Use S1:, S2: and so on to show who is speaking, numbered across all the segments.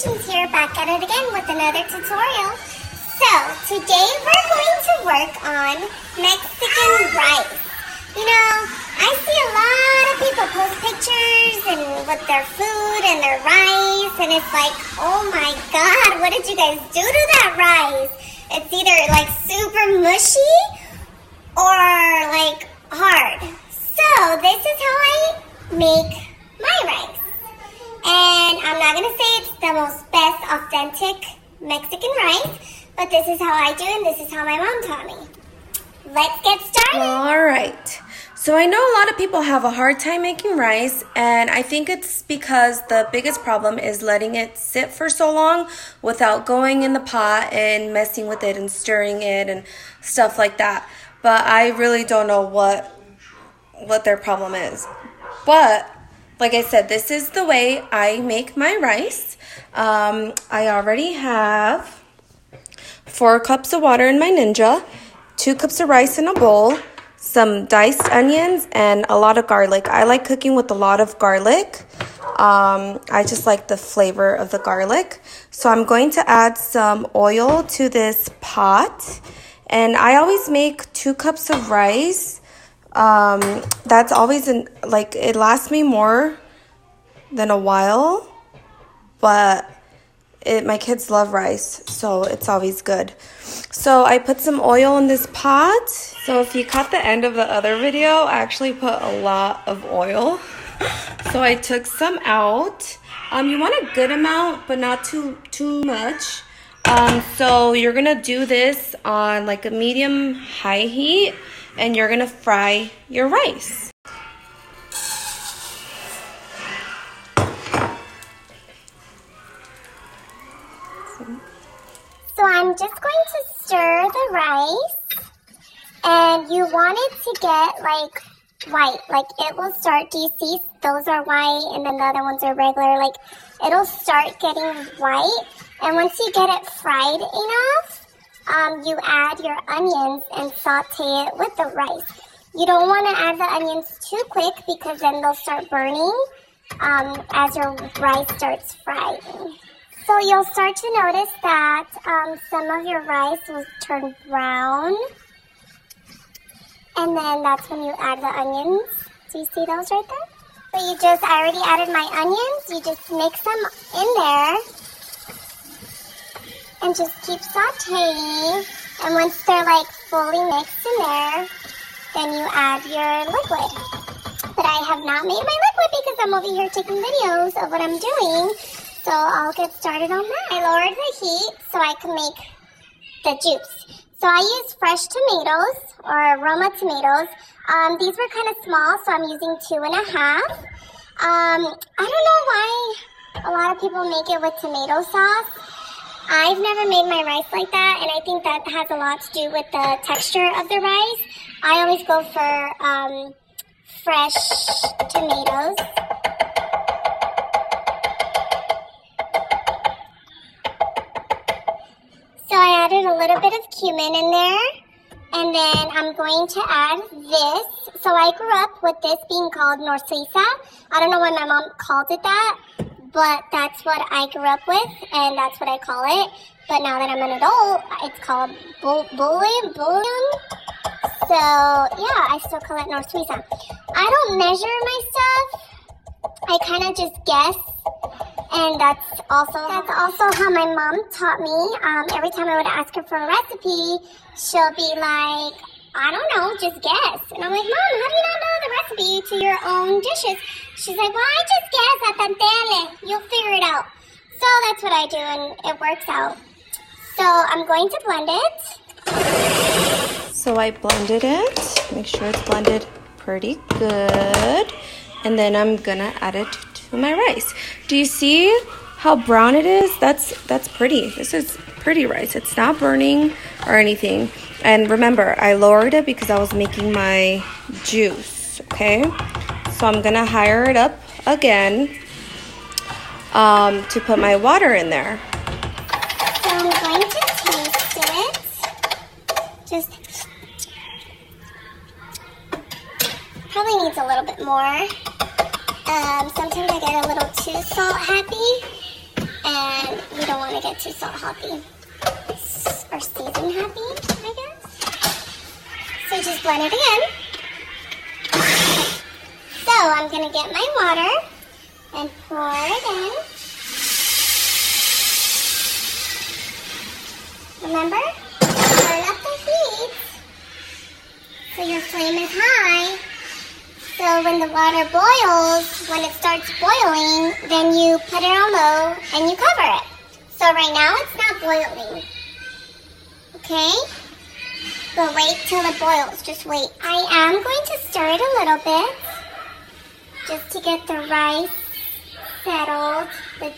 S1: Creations here, back at it again with another tutorial. So, today we're going to work on Mexican rice. You know, I see a lot of people post pictures and with their food and their rice, and it's like, oh my god, what did you guys do to that rice? It's either like super mushy or like hard. So, this is how I make my rice. And I'm not going to say it's the most best authentic Mexican rice, but this is how I do and this is how my mom taught me. Let's get started.
S2: All right. So I know a lot of people have a hard time making rice, and I think it's because the biggest problem is letting it sit for so long without going in the pot and messing with it and stirring it and stuff like that. But I really don't know what their problem is. But like I said, this is the way I make my rice. I already have 4 cups of water in my Ninja, 2 cups of rice in a bowl, some diced onions, and a lot of garlic. I like cooking with a lot of garlic. I just like the flavor of the garlic. So I'm going to add some oil to this pot. And I always make 2 cups of rice. That's always it lasts me more than a while, but my kids love rice, so it's always good. So I put some oil in this pot. So if you caught the end of the other video, I actually put a lot of oil. So I took some out. You want a good amount, but not too much. So you're gonna do this on like a medium high heat, and you're gonna fry your rice.
S1: So I'm just going to stir the rice, and you want it to get like white, like it will start, do you see those are white and then the other ones are regular, like it'll start getting white, and once you get it fried enough, you add your onions and saute it with the rice. You don't want to add the onions too quick because then they'll start burning as your rice starts frying. So you'll start to notice that some of your rice will turn brown. And then that's when you add the onions. Do you see those right there? So I already added my onions. You just mix them in there. And just keep sauteing. And once they're like fully mixed in there, then you add your liquid. But I have not made my liquid because I'm over here taking videos of what I'm doing. So I'll get started on that. I lowered the heat so I can make the juice. So I use fresh tomatoes or Roma tomatoes. These were kind of small, so I'm using 2.5. I don't know why a lot of people make it with tomato sauce. I've never made my rice like that, and I think that has a lot to do with the texture of the rice. I always go for fresh tomatoes. So I added a little bit of cumin in there, and then I'm going to add this. So I grew up with this being called North Suiza. I don't know why my mom called it that, but that's what I grew up with, and that's what I call it. But now that I'm an adult, it's called Boullion. So yeah, I still call it North Suiza. I don't measure my stuff. I kind of just guess. And that's also how my mom taught me. Every time I would ask her for a recipe, she'll be like, I don't know, just guess. And I'm like, Mom, how do you not know the recipe to your own dishes? She's like, well, I just guess at the tele. You'll figure it out. So that's what I do, and it works out. So I'm going to blend it.
S2: So I blended it. Make sure it's blended pretty good. And then I'm gonna add it to my rice. Do you see how brown it is? That's pretty. This is pretty rice. It's not burning or anything. And remember, I lowered it because I was making my juice, okay? So I'm gonna higher it up again to put my water in there.
S1: So I'm going to taste it. Just probably needs a little bit more. Sometimes I get a little too salt happy, and get too salt happy. Or season happy, I guess. So just blend it again. So I'm going to get my water and pour it in. Remember, turn up the heat so your flame is high. So when the water boils, when it starts boiling, then you put it on low and you cover it. So right now it's not boiling. Okay? But wait till it boils. Just wait. I am going to stir it a little bit just to get the rice settled, the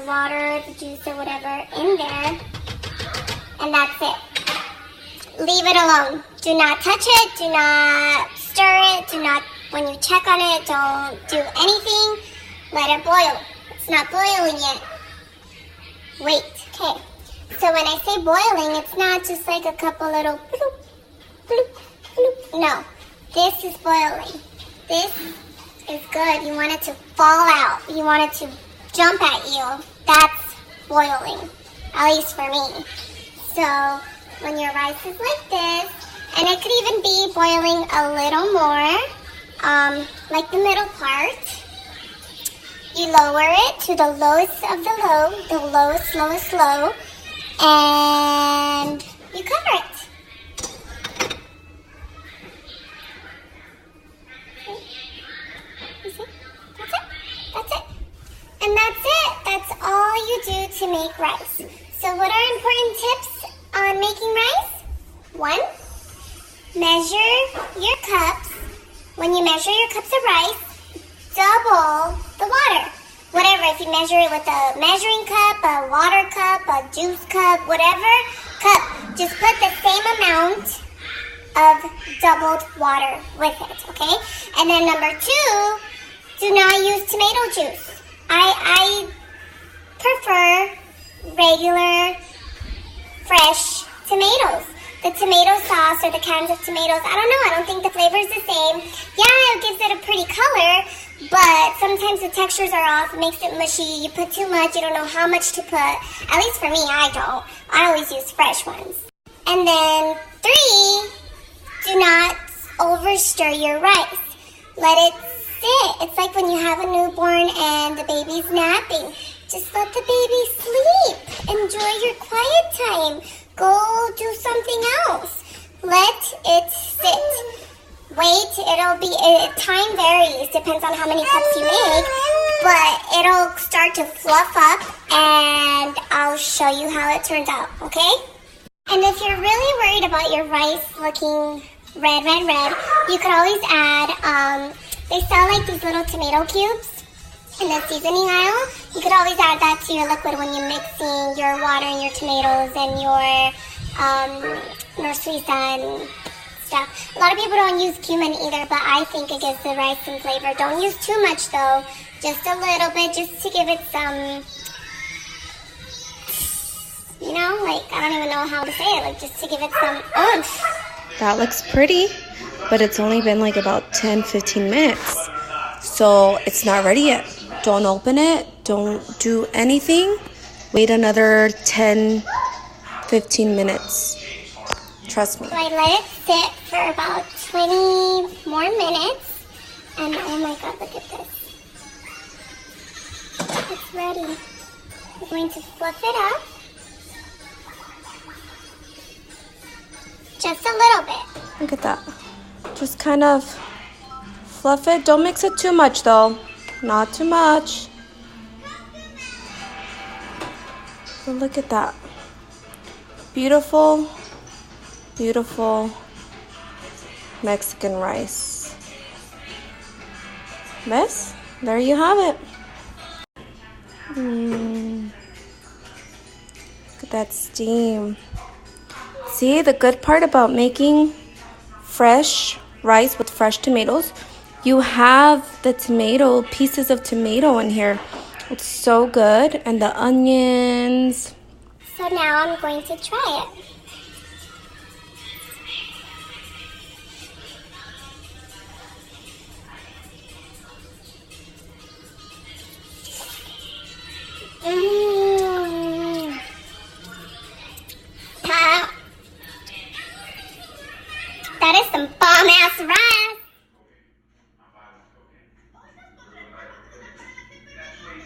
S1: water, the juice, or whatever in there. And that's it. Leave it alone. Do not touch it. Do not stir it. Do not, when you check on it, don't do anything. Let it boil. It's not boiling yet. Wait. Okay. So when I say boiling, it's not just like a couple little bloop, bloop, bloop. No. This is boiling. This is good. You want it to fall out. You want it to jump at you. That's boiling. At least for me. So when your rice is like this, and it could even be boiling a little more, like the middle part, you lower it to the lowest of the low, the lowest, lowest low, and you cover it. You see? That's it. That's it. And that's it. That's all you do to make rice. So what are important tips on making rice? 1, measure your cups. When you measure your cups of rice, double the water. Whatever, if you measure it with a measuring cup, a water cup, a juice cup, whatever cup, just put the same amount of doubled water with it, okay? And then number 2, do not use tomato juice. I prefer regular, fresh tomatoes. The tomato sauce or the cans of tomatoes, I don't know, I don't think the flavor is the same. Yeah, it gives it a pretty color, but sometimes the textures are off, it makes it mushy. You put too much, you don't know how much to put. At least for me, I don't. I always use fresh ones. And then 3, do not overstir your rice. Let it sit. It's like when you have a newborn and the baby's napping. Just let the baby sleep. Enjoy your quiet time. Go do something else. Let it sit. Wait, time varies, depends on how many cups you make, but it'll start to fluff up and I'll show you how it turns out, okay? And if you're really worried about your rice looking red, you could always add, they sell like these little tomato cubes in the seasoning aisle. You could always add that to your liquid when you're mixing your water and your tomatoes and your norsuisa and stuff. A lot of people don't use cumin either, but I think it gives the rice some flavor. Don't use too much though, just a little bit, just to give it some, you know, like, I don't even know how to say it, like just to give it some oomph.
S2: That looks pretty, but it's only been like about 10-15 minutes. So it's not ready yet. Don't open it. Don't do anything. Wait another 10-15 minutes. Trust me.
S1: So I let it sit for about 20 more minutes. And oh my god, look at this. It's ready. I'm going to fluff it up. Just a little bit.
S2: Look at that. Just kind of fluff it. Don't mix it too much though. Not too much. But look at that. Beautiful, beautiful Mexican rice. Miss, there you have it. Look at that steam. See, the good part about making fresh rice with fresh tomatoes, you have the tomato, pieces of tomato in here. It's so good. And the onions.
S1: So now I'm going to try it. That is some bomb-ass rice.